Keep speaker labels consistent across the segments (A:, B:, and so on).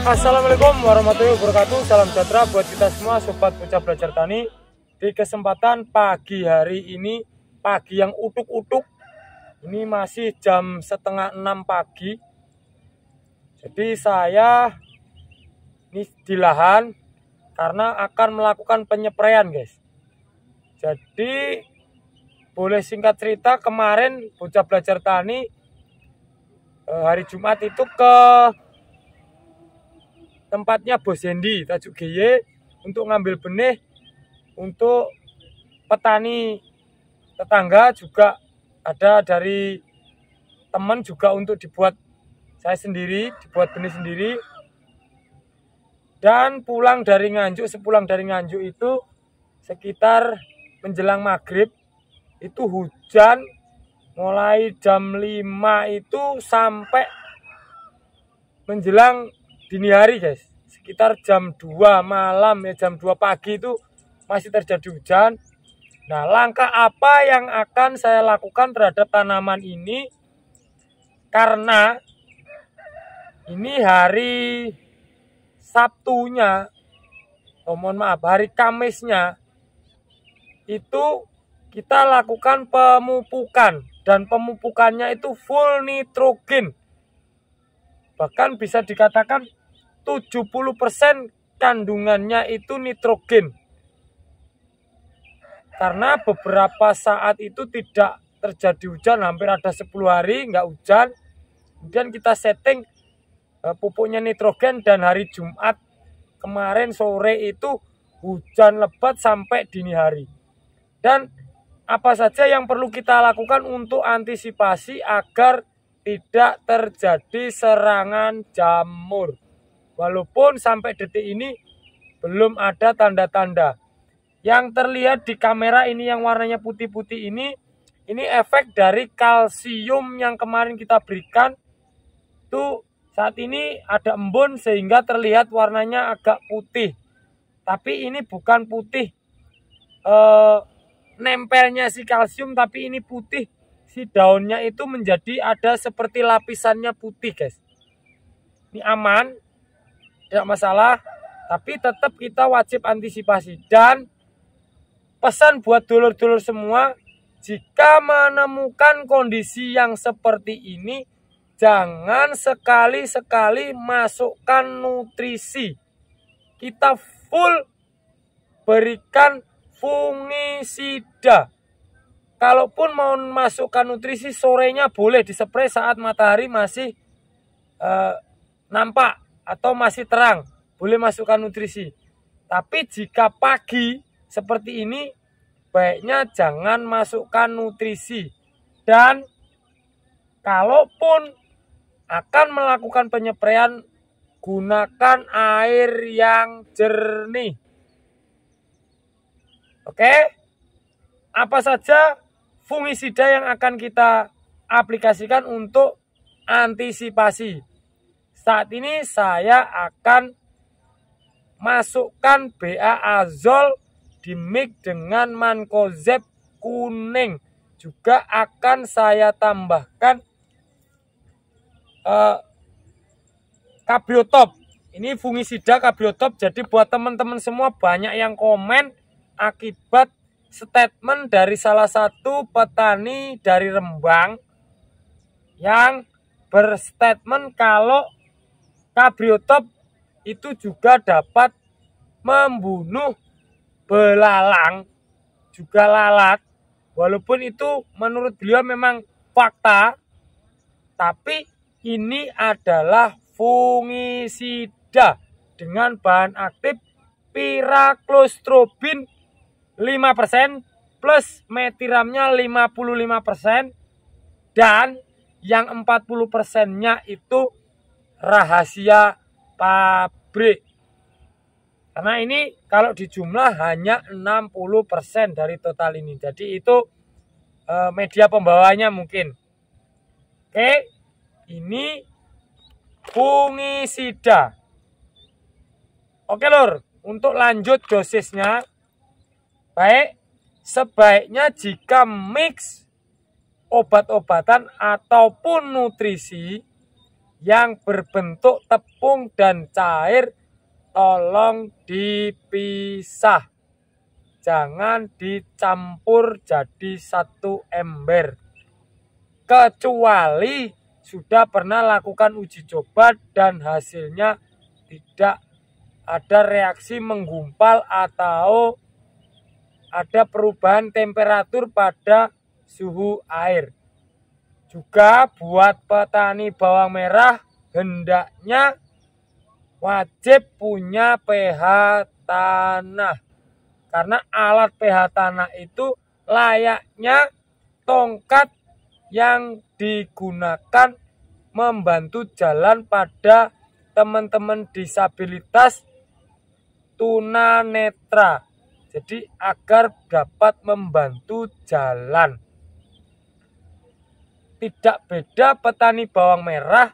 A: Assalamualaikum warahmatullahi wabarakatuh. Salam sejahtera buat kita semua sobat bocah belajar tani. Di kesempatan pagi hari ini, pagi yang utuk-utuk, ini masih jam setengah 6 pagi. Jadi saya ini di lahan karena akan melakukan penyepraian, guys. Jadi boleh singkat cerita, kemarin bocah belajar tani hari Jumat itu ke tempatnya Bos Hendy Tajuk GY untuk ngambil benih untuk petani tetangga, juga ada dari teman juga untuk dibuat saya sendiri, dibuat benih sendiri. Dan pulang dari Nganjuk, sepulang dari Nganjuk itu sekitar menjelang maghrib itu hujan mulai jam 5 itu sampai menjelang dini hari, guys. Sekitar jam 2 malam ya, jam 2 pagi itu masih terjadi hujan. Nah, langkah apa yang akan saya lakukan terhadap tanaman ini? Karena ini hari Sabtunya, mohon maaf, hari Kamisnya itu kita lakukan pemupukan, dan pemupukannya itu full nitrogen. Bahkan bisa dikatakan 70% kandungannya itu nitrogen. Karena beberapa saat itu tidak terjadi hujan, hampir ada 10 hari nggak hujan. Kemudian kita setting pupuknya nitrogen, dan hari Jumat kemarin sore itu hujan lebat sampai dini hari. Dan apa saja yang perlu kita lakukan untuk antisipasi agar tidak terjadi serangan jamur? Walaupun sampai detik ini belum ada tanda-tanda. Yang terlihat di kamera ini yang warnanya putih-putih ini efek dari kalsium yang kemarin kita berikan. Itu saat ini ada embun sehingga terlihat warnanya agak putih. Tapi ini bukan putih nempelnya si kalsium, tapi ini putih. Si daunnya itu menjadi ada seperti lapisannya putih, guys. Ini aman, tidak masalah, tapi tetap kita wajib antisipasi. Dan pesan buat dulur-dulur semua, jika menemukan kondisi yang seperti ini, jangan sekali-sekali masukkan nutrisi. Kita full berikan fungisida. Kalaupun mau masukkan nutrisi, sorenya boleh dispray saat matahari masih nampak atau masih terang, boleh masukkan nutrisi. Tapi jika pagi seperti ini, baiknya jangan masukkan nutrisi. Dan kalaupun akan melakukan penyepraian, gunakan air yang jernih. Oke, apa saja fungisida yang akan kita aplikasikan untuk antisipasi? Saat ini saya akan masukkan BA azol di mix dengan Mancozeb kuning. Juga akan saya tambahkan Cabiotop. Ini fungisida Cabiotop. Jadi buat teman-teman semua, banyak yang komen akibat statement dari salah satu petani dari Rembang yang berstatement kalau Cabiotop itu juga dapat membunuh belalang, juga lalat. Walaupun itu menurut beliau memang fakta, tapi ini adalah fungisida dengan bahan aktif Pyraclostrobin 5% plus metiramnya 55%, dan yang 40%-nya itu rahasia pabrik. Karena ini kalau dijumlah hanya 60% dari total ini. Jadi itu media pembawanya mungkin. Oke, ini fungisida. Oke lur, untuk lanjut dosisnya, baik, sebaiknya jika mix obat-obatan ataupun nutrisi, yang berbentuk tepung dan cair tolong dipisah. Jangan dicampur jadi satu ember. Kecuali sudah pernah lakukan uji coba dan hasilnya tidak ada reaksi menggumpal atau ada perubahan temperatur pada suhu air. Juga buat petani bawang merah hendaknya wajib punya pH tanah. Karena alat pH tanah itu layaknya tongkat yang digunakan membantu jalan pada teman-teman disabilitas tunanetra. Jadi agar dapat membantu jalan. Tidak beda petani bawang merah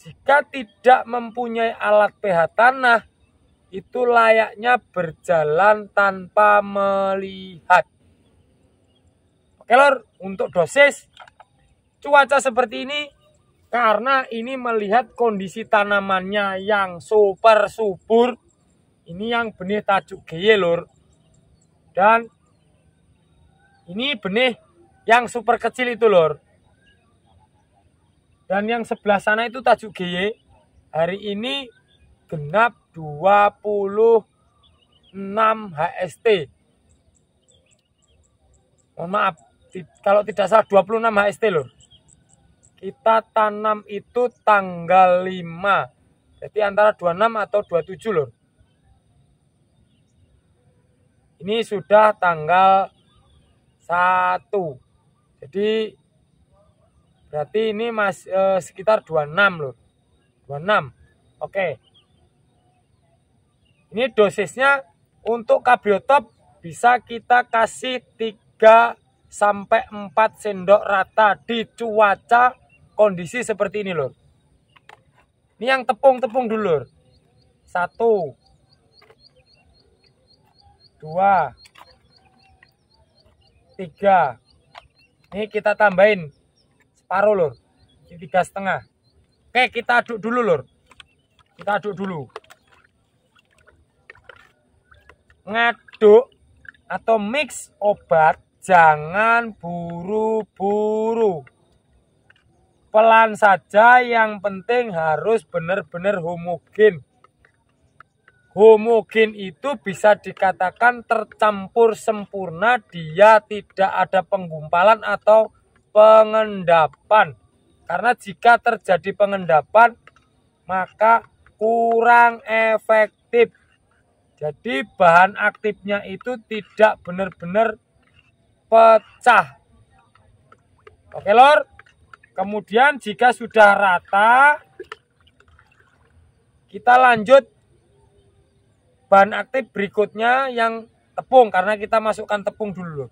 A: jika tidak mempunyai alat pH tanah, itu layaknya berjalan tanpa melihat. Oke lor, untuk dosis cuaca seperti ini, karena ini melihat kondisi tanamannya yang super subur. Ini yang benih tajuk GY lor. Dan ini benih yang super kecil itu lor. Dan yang sebelah sana itu tajuk GY. Hari ini genap 26 HST. Mohon maaf, kalau tidak salah 26 HST lor. Kita tanam itu tanggal 5. Jadi antara 26 atau 27 lor. Ini sudah tanggal 1. Jadi berarti ini sekitar 26 lor. 26. Oke. Ini dosisnya untuk kabriotop bisa kita kasih 3 sampai 4 sendok rata di cuaca kondisi seperti ini lor. Ini yang tepung-tepung dulu lor. 1 2 3. Ini kita tambahin separuh lor. Ini 3,5. Oke, kita aduk dulu lor. Kita aduk dulu. Ngaduk atau mix obat jangan buru-buru. Pelan saja, yang penting harus benar-benar homogen. Homogen itu bisa dikatakan tercampur sempurna, dia tidak ada penggumpalan atau pengendapan. Karena jika terjadi pengendapan, maka kurang efektif. Jadi bahan aktifnya itu tidak benar-benar pecah. Oke lor. Kemudian jika sudah rata, kita lanjut bahan aktif berikutnya yang tepung, karena kita masukkan tepung dulu.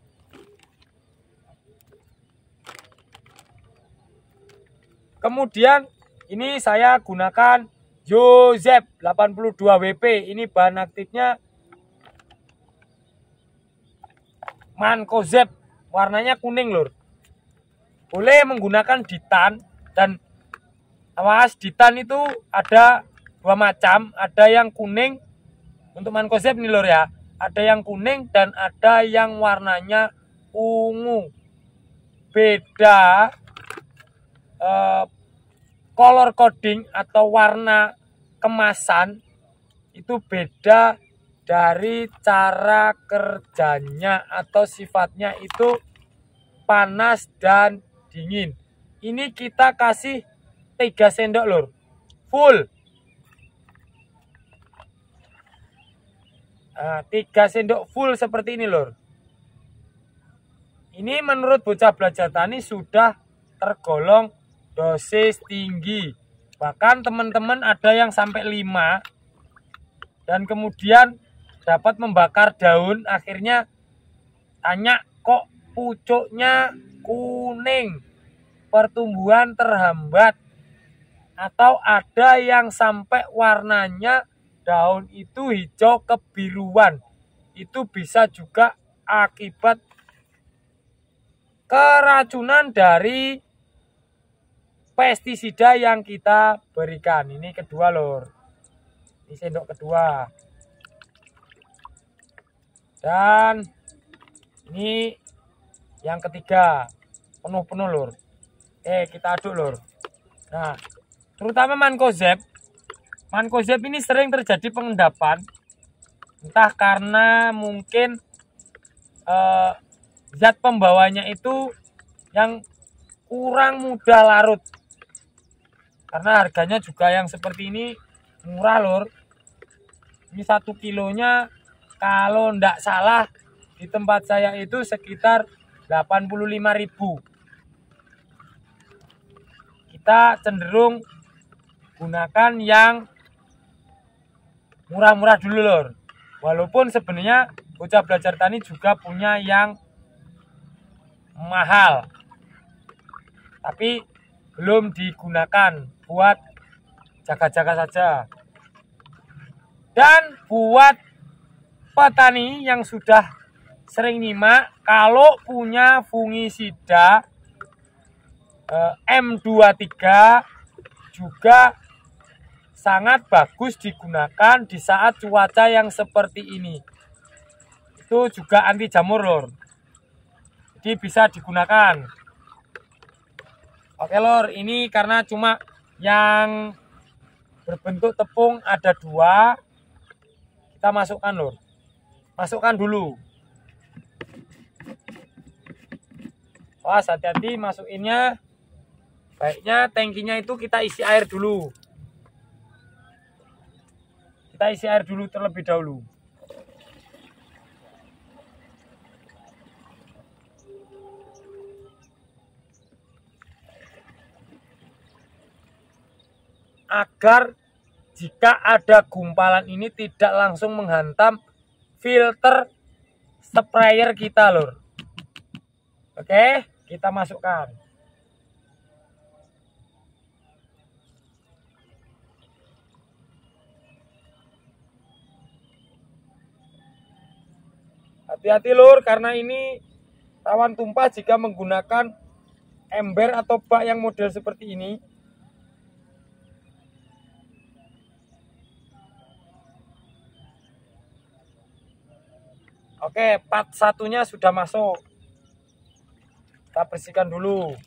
A: Kemudian ini saya gunakan Joseph 82 WP. Ini bahan aktifnya Mancozeb, warnanya kuning lur. Boleh menggunakan ditan, dan awas, ditan itu ada 2 macam, ada yang kuning untuk Mancozeb nih lur ya. Ada yang kuning dan ada yang warnanya ungu. Beda color coding atau warna kemasan itu beda dari cara kerjanya atau sifatnya itu panas dan dingin. Ini kita kasih 3 sendok lur, full. Nah, 3 sendok full seperti ini lur. Ini menurut bocah belajar tani sudah tergolong dosis tinggi. Bahkan teman-teman ada yang sampai 5 dan kemudian dapat membakar daun, akhirnya tanya kok pucuknya kuning, pertumbuhan terhambat, atau ada yang sampai warnanya daun itu hijau kebiruan. Itu bisa juga akibat keracunan dari pestisida yang kita berikan. Ini kedua lur. Ini sendok kedua. Dan ini yang ketiga. Penuh-penuh lur. Kita aduk lur. Nah, terutama mankozeb. Mankozeb ini sering terjadi pengendapan. Entah karena mungkin zat pembawanya itu yang kurang mudah larut. Karena harganya juga yang seperti ini murah lur. Ini 1 kilonya kalau ndak salah di tempat saya itu sekitar 85.000. Kita cenderung gunakan yang murah-murah dulu lur. Walaupun sebenarnya Bocah Belajar Tani juga punya yang mahal, tapi belum digunakan, buat jaga-jaga saja. Dan buat petani yang sudah sering nyimak, kalau punya fungisida M23 juga sangat bagus digunakan di saat cuaca yang seperti ini. Itu juga anti jamur lor. Jadi bisa digunakan. Oke lor, ini karena cuma yang berbentuk tepung ada 2. Kita masukkan lor. Masukkan dulu. Awas, hati-hati masukinnya. Baiknya tangkinya itu kita isi air dulu. Kita isi air dulu terlebih dahulu. Agar jika ada gumpalan ini tidak langsung menghantam filter sprayer kita lur. Oke, kita masukkan. Hati-hati lur, karena ini rawan tumpah jika menggunakan ember atau bak yang model seperti ini. Oke, part 1-nya sudah masuk. Kita bersihkan dulu.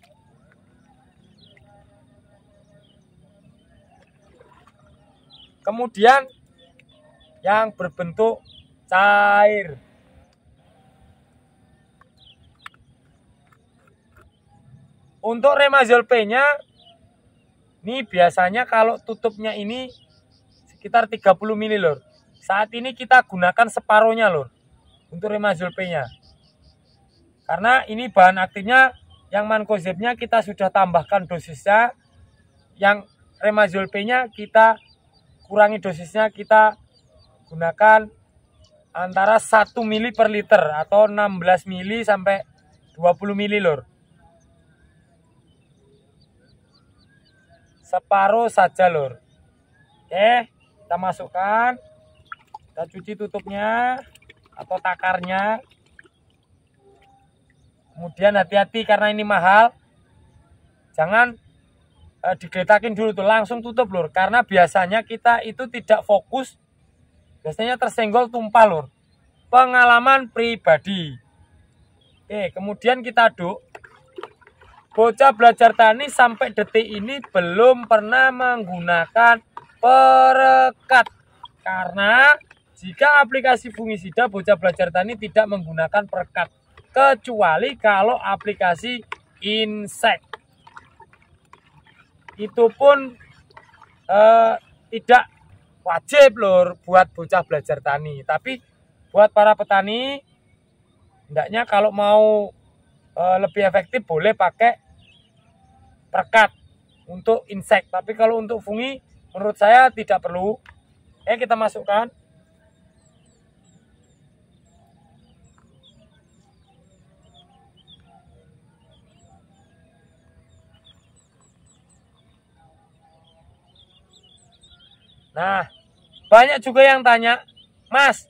A: Kemudian yang berbentuk cair. Untuk Remazol P-nya, ini biasanya kalau tutupnya ini sekitar 30 ml lor. Saat ini kita gunakan separuhnya lor untuk Remazol P-nya. Karena ini bahan aktifnya yang mankozebnya kita sudah tambahkan dosisnya. Yang Remazol P-nya kita kurangi dosisnya, kita gunakan antara 1 ml per liter atau 16 ml sampai 20 ml lor. Separuh saja lor. Oke, kita masukkan. Kita cuci tutupnya atau takarnya. Kemudian hati-hati karena ini mahal. Jangan digeletakin dulu tuh, langsung tutup lor. Karena biasanya kita itu tidak fokus. Biasanya tersenggol tumpah lor. Pengalaman pribadi. Oke, kemudian kita aduk. Bocah Belajar Tani sampai detik ini belum pernah menggunakan perekat. Karena jika aplikasi fungisida Bocah Belajar Tani tidak menggunakan perekat. Kecuali kalau aplikasi insek. Itu pun tidak wajib lor buat Bocah Belajar Tani. Tapi buat para petani, hendaknya kalau mau lebih efektif boleh pakai perekat untuk insek. Tapi kalau untuk fungi menurut saya tidak perlu. Kita masukkan. Nah, banyak juga yang tanya, Mas,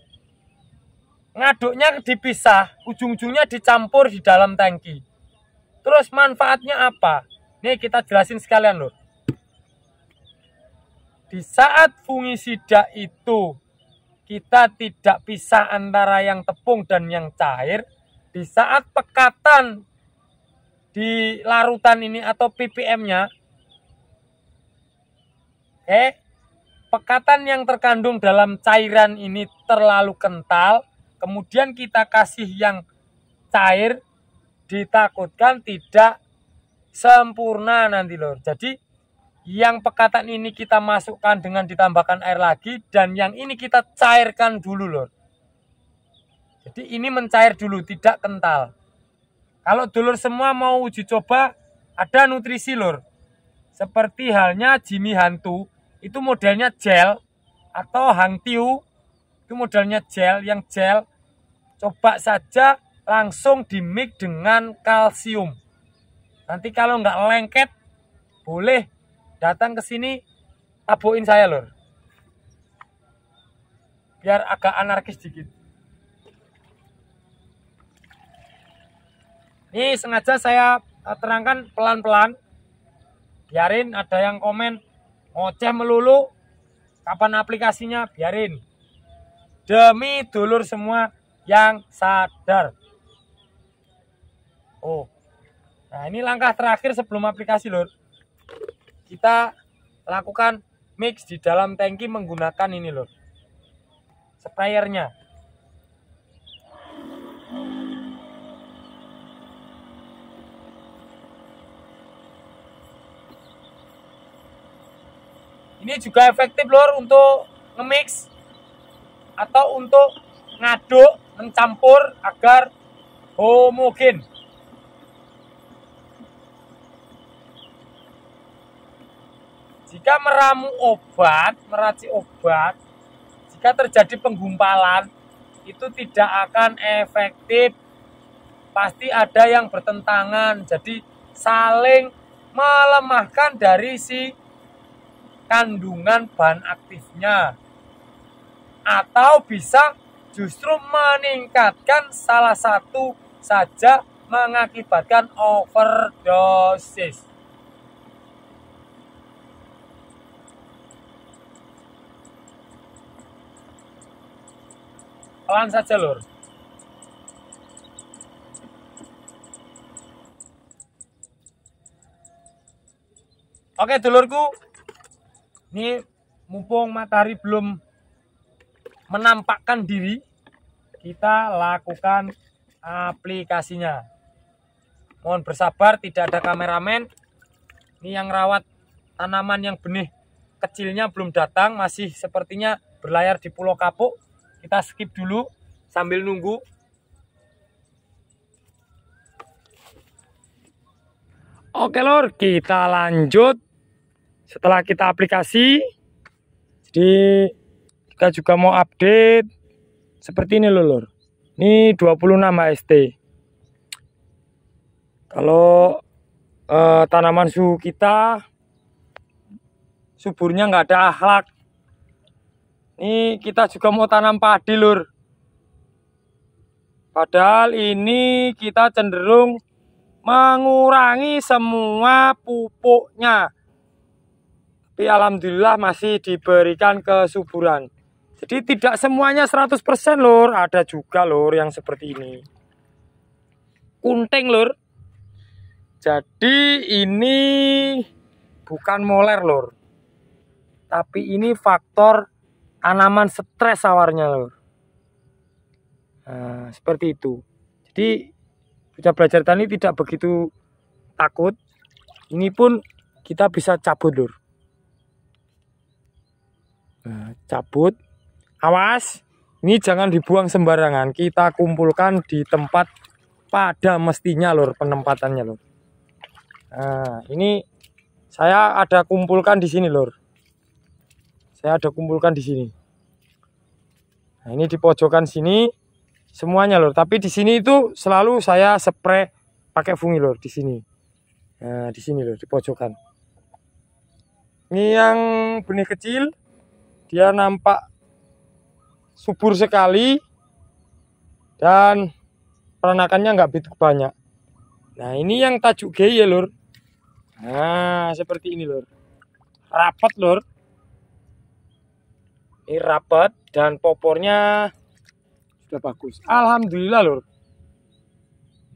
A: ngaduknya dipisah, ujung-ujungnya dicampur di dalam tangki. Terus manfaatnya apa? Nih kita jelasin sekalian lur. Di saat fungisida itu kita tidak pisah antara yang tepung dan yang cair. Di saat pekatan di larutan ini atau ppm-nya, pekatan yang terkandung dalam cairan ini terlalu kental, kemudian kita kasih yang cair, ditakutkan tidak sempurna nanti lor. Jadi yang pekatan ini kita masukkan dengan ditambahkan air lagi, dan yang ini kita cairkan dulu lor. Jadi ini mencair dulu, tidak kental. Kalau dulur semua mau uji coba, ada nutrisi lor. Seperti halnya Jimmy Hantu, itu modelnya gel, atau Hang Tiu, itu modelnya gel, yang gel. Coba saja langsung dimix dengan kalsium. Nanti kalau nggak lengket, boleh datang ke sini, tabuin saya lor. Biar agak anarkis dikit. Ini sengaja saya terangkan pelan-pelan. Biarin ada yang komen ngoceh melulu, kapan aplikasinya, biarin. Demi dulur semua yang sadar. Oh, nah ini langkah terakhir sebelum aplikasi lor. Kita lakukan mix di dalam tangki menggunakan ini lor, sprayernya. Ini juga efektif lor untuk nge-mix atau untuk ngaduk, mencampur agar homogen. Jika meramu obat, meracik obat, jika terjadi penggumpalan, itu tidak akan efektif. Pasti ada yang bertentangan, jadi saling melemahkan dari si kandungan bahan aktifnya. Atau bisa justru meningkatkan salah satu saja, mengakibatkan overdosis. Pelan saja lur. Oke dulurku, ini mumpung matahari belum menampakkan diri, kita lakukan aplikasinya. Mohon bersabar, tidak ada kameramen. Ini yang rawat tanaman yang benih kecilnya belum datang, masih sepertinya berlayar di Pulau Kapuk. Kita skip dulu sambil nunggu. Oke lor, kita lanjut setelah kita aplikasi. Jadi kita juga mau update seperti ini lor. Ini 26 HST. Kalau tanaman suhu kita suburnya nggak ada akhlak. Ini kita juga mau tanam padi lur. Padahal ini kita cenderung mengurangi semua pupuknya. Tapi alhamdulillah masih diberikan kesuburan. Jadi tidak semuanya 100% lur. Ada juga lur yang seperti ini. Kunting lur. Jadi ini bukan moler lur. Tapi ini faktor tanaman stres awarnya lur. Nah, seperti itu. Jadi bocah belajar tani tidak begitu takut. Ini pun kita bisa cabut lur. Nah, cabut. Awas, ini jangan dibuang sembarangan. Kita kumpulkan di tempat pada mestinya lur, penempatannya lur. Nah, ini saya ada kumpulkan di sini lur. Saya ada kumpulkan di sini. Nah, ini di pojokan sini semuanya lur. Tapi di sini itu selalu saya spray pakai fungi lur di sini. Nah, di sini lur, di pojokan. Ini yang benih kecil, dia nampak subur sekali dan peranakannya nggak begitu banyak. Nah, ini yang tajuk G ya lur. Nah, seperti ini lur. Rapat lur. Ini rapat dan popornya sudah bagus. Alhamdulillah lur.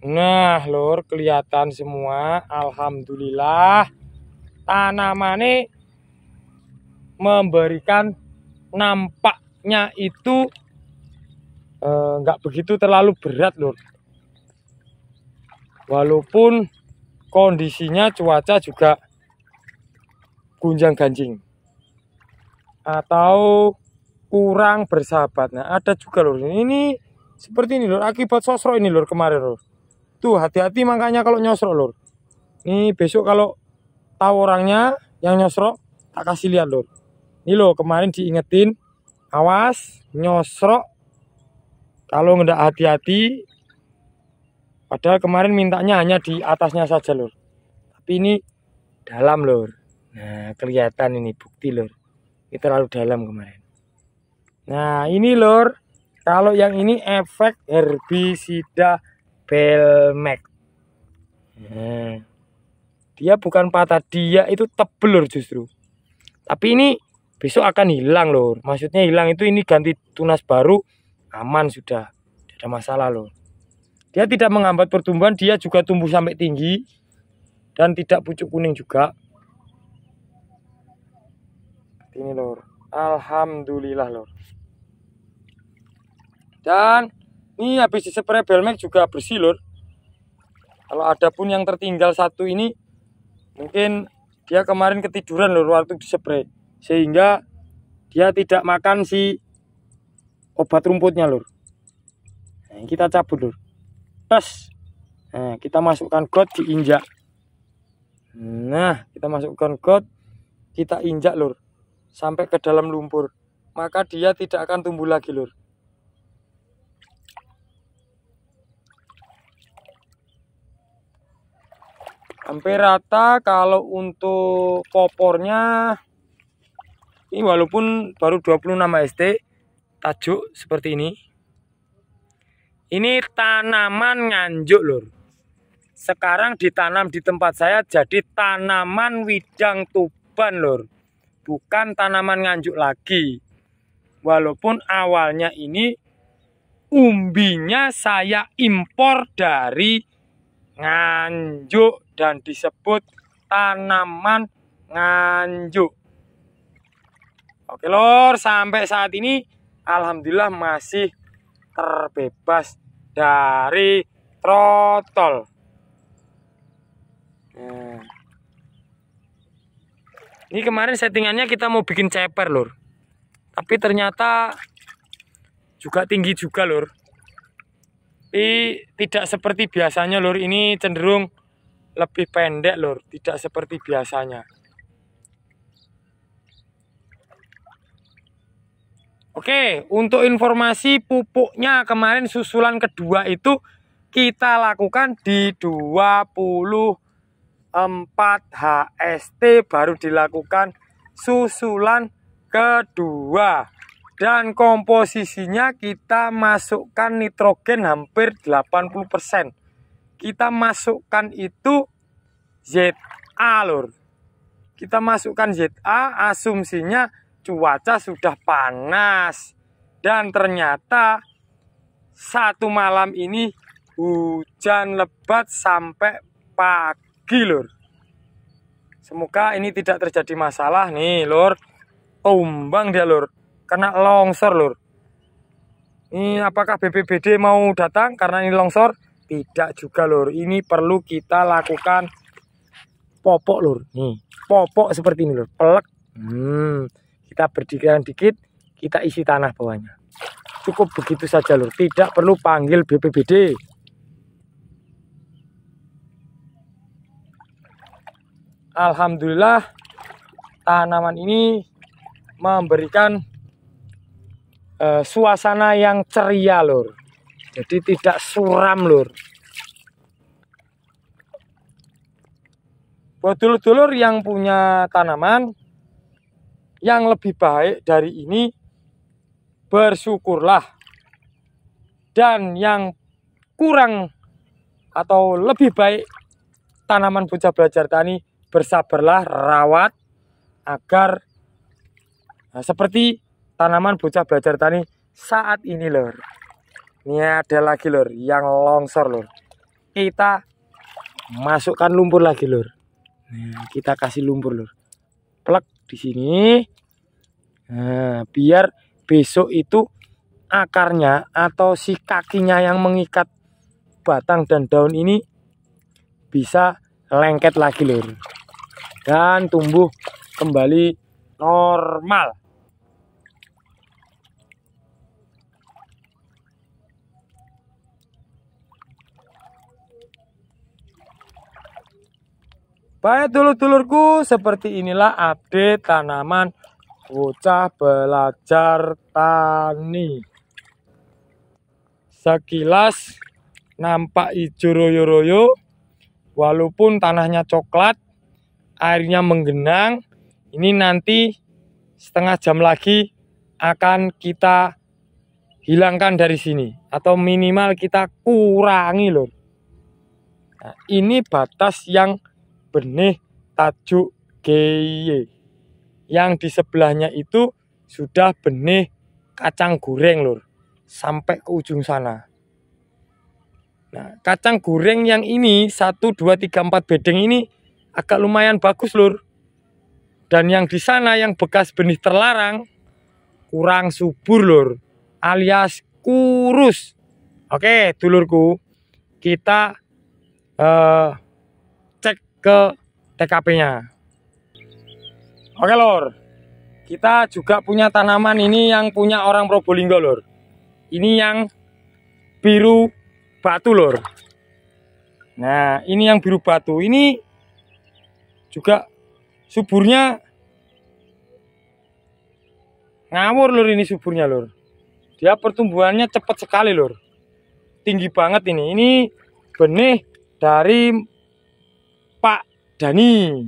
A: Nah lur, kelihatan semua. Alhamdulillah. Tanamannya memberikan nampaknya itu nggak begitu terlalu berat lur. Walaupun kondisinya cuaca juga gunjang ganjing atau kurang bersahabat. Nah ada juga lur, ini seperti ini lur, akibat sosro ini lur kemarin lur. Tuh hati-hati makanya kalau nyosrok lur. Ini besok kalau tahu orangnya yang nyosrok tak kasih lihat lur. Ini loh kemarin diingetin, awas nyosrok kalau nggak hati-hati. Padahal kemarin mintanya hanya di atasnya saja lur. Tapi ini dalam lur. Nah kelihatan ini bukti lur. Ini terlalu dalam kemarin. Nah ini lur. Kalau yang ini efek herbisida Belmek. Nah, dia bukan patah, dia itu tebel lur justru. Tapi ini besok akan hilang lur. Maksudnya hilang itu ini ganti tunas baru, aman sudah. Tidak ada masalah lur. Dia tidak menghambat pertumbuhan, dia juga tumbuh sampai tinggi dan tidak pucuk kuning juga. Ini lur. Alhamdulillah lur. Dan ini habis dispray Belmek juga bersih lur. Kalau ada pun yang tertinggal satu ini, mungkin dia kemarin ketiduran lur waktu dispray, sehingga dia tidak makan si obat rumputnya lur. Nah, kita cabut lur. Tes. Nah, kita masukkan got, diinjak. Nah, kita masukkan got, kita injak lur sampai ke dalam lumpur. Maka dia tidak akan tumbuh lagi lur. Hampir rata. Kalau untuk popornya ini walaupun baru 26 ST, tajuk seperti ini. Ini tanaman nganjuk lur. Sekarang ditanam di tempat saya jadi tanaman widang Tuban lur. Bukan tanaman nganjuk lagi. Walaupun awalnya ini umbinya saya impor dari Nganjuk dan disebut tanaman nganjuk. Oke lor, sampai saat ini alhamdulillah masih terbebas dari trotol. Nah, ini kemarin settingannya kita mau bikin ceper lur, tapi ternyata juga tinggi juga lur. Tapi tidak seperti biasanya lur, ini cenderung lebih pendek lur, tidak seperti biasanya. Oke, untuk informasi pupuknya kemarin susulan kedua itu kita lakukan di 24 HST baru dilakukan susulan kedua. Dan komposisinya kita masukkan nitrogen hampir 80%. Kita masukkan itu ZA lur. Kita masukkan ZA, asumsinya cuaca sudah panas. Dan ternyata satu malam ini hujan lebat sampai pagi lur. Semoga ini tidak terjadi masalah nih lur. Tumbang dia lur. Kena longsor lur. Ini apakah BPBD mau datang karena ini longsor? Tidak juga lur. Ini perlu kita lakukan popok lur. Nih, popok seperti ini lur. Pelek. Kita berdirikan dikit, kita isi tanah bawahnya. Cukup begitu saja lur. Tidak perlu panggil BPBD. Alhamdulillah tanaman ini memberikan suasana yang ceria lur. Jadi tidak suram lur. Buat dulur-dulur yang punya tanaman yang lebih baik dari ini, bersyukurlah. Dan yang kurang atau lebih baik tanaman bocah belajar tani, bersabarlah, rawat agar seperti tanaman bocah belajar tani saat ini lor. Ini ada lagi lor yang longsor lor. Kita masukkan lumpur lagi lor. Nah, kita kasih lumpur lor. Plek di sini. Nah, biar besok itu akarnya atau si kakinya yang mengikat batang dan daun ini bisa lengket lagi lor. Dan tumbuh kembali normal. Baik dulur-dulurku, seperti inilah update tanaman bocah belajar tani. Sekilas nampak hijau royo-royo, walaupun tanahnya coklat, airnya menggenang. Ini nanti setengah jam lagi akan kita hilangkan dari sini, atau minimal kita kurangi loh. Nah, ini batas yang benih tajuk GY. Yang di sebelahnya itu sudah benih kacang goreng lor, sampai ke ujung sana. Nah, kacang goreng yang ini 1, 2, 3, 4 bedeng ini agak lumayan bagus lor. Dan yang di sana yang bekas benih terlarang kurang subur lor, alias kurus. Oke dulurku, kita cek ke TKP-nya. Oke lor, kita juga punya tanaman ini yang punya orang Probolinggo lor. Ini yang biru batu lor. Nah, ini yang biru batu. Ini juga suburnya ngawur lor, ini suburnya lor. Dia pertumbuhannya cepat sekali lor. Tinggi banget ini. Ini benih dari Pak Dani.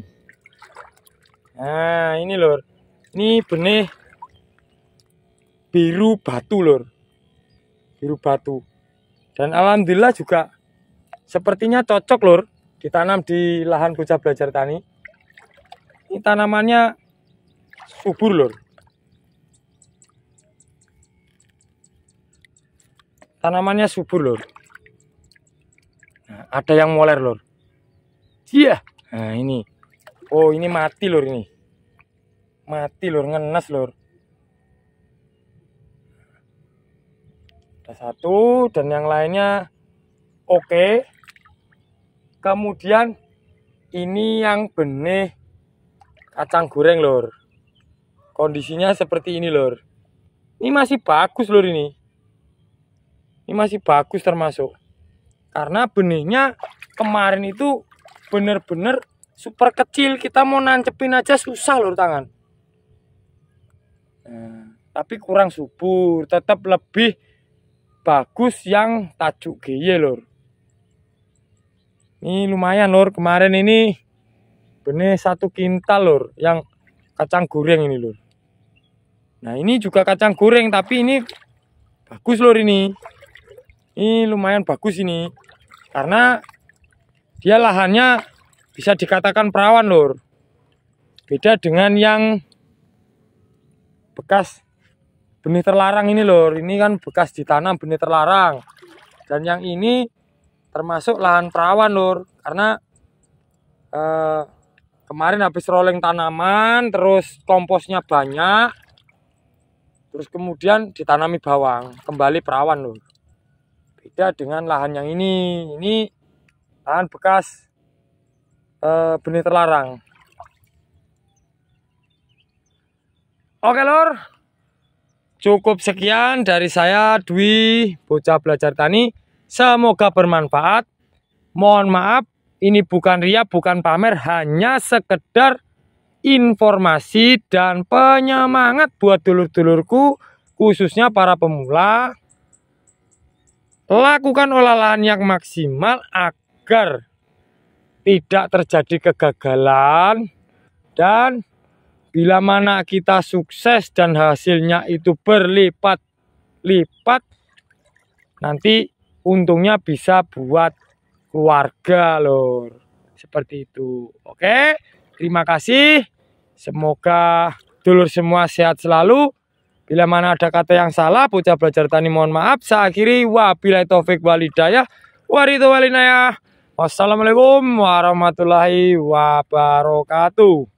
A: Nah, ini lor. Ini benih biru batu lor. Biru batu. Dan alhamdulillah juga sepertinya cocok lor ditanam di lahan bocah belajar tani. Ini tanamannya subur lor. Tanamannya subur lor. Nah, ada yang moler lor. Iya. Nah, ini. Oh, ini mati lor ini. Mati lor, ngenes lor. Ada satu dan yang lainnya oke. Kemudian ini yang benih kacang goreng lor. Kondisinya seperti ini lor. Ini masih bagus lor ini. Ini masih bagus termasuk. Karena benihnya kemarin itu bener-bener super kecil. Kita mau nancepin aja susah lor tangan. Nah, tapi kurang subur. Tetap lebih bagus yang tajuk GY lor. Ini lumayan lor. Kemarin ini benih 1 kintal lor. Yang kacang goreng ini lor. Nah, ini juga kacang goreng. Tapi ini bagus lor ini. Ini lumayan bagus ini. Karena dia lahannya bisa dikatakan perawan lor. Beda dengan yang bekas benih terlarang ini lor. Ini kan bekas ditanam benih terlarang. Dan yang ini termasuk lahan perawan lor. Karena kemarin habis rolling tanaman, terus komposnya banyak, terus kemudian ditanami bawang, kembali perawan lor. Beda dengan lahan yang ini lahan bekas benih terlarang. Oke lor, cukup sekian dari saya Dwi, bocah belajar tani. Semoga bermanfaat. Mohon maaf, ini bukan ria, bukan pamer, hanya sekedar informasi dan penyemangat buat dulur-dulurku, khususnya para pemula. Lakukan olahan yang maksimal agar tidak terjadi kegagalan, dan bila mana kita sukses dan hasilnya itu berlipat-lipat, nanti untungnya bisa buat keluarga lor. Seperti itu. Oke, terima kasih. Semoga dulur semua sehat selalu. Bila mana ada kata yang salah, Bocah Belajar Tani mohon maaf. Saya akhiri, wabillahi taufik wal hidayah. Wassalamualaikum warahmatullahi wabarakatuh.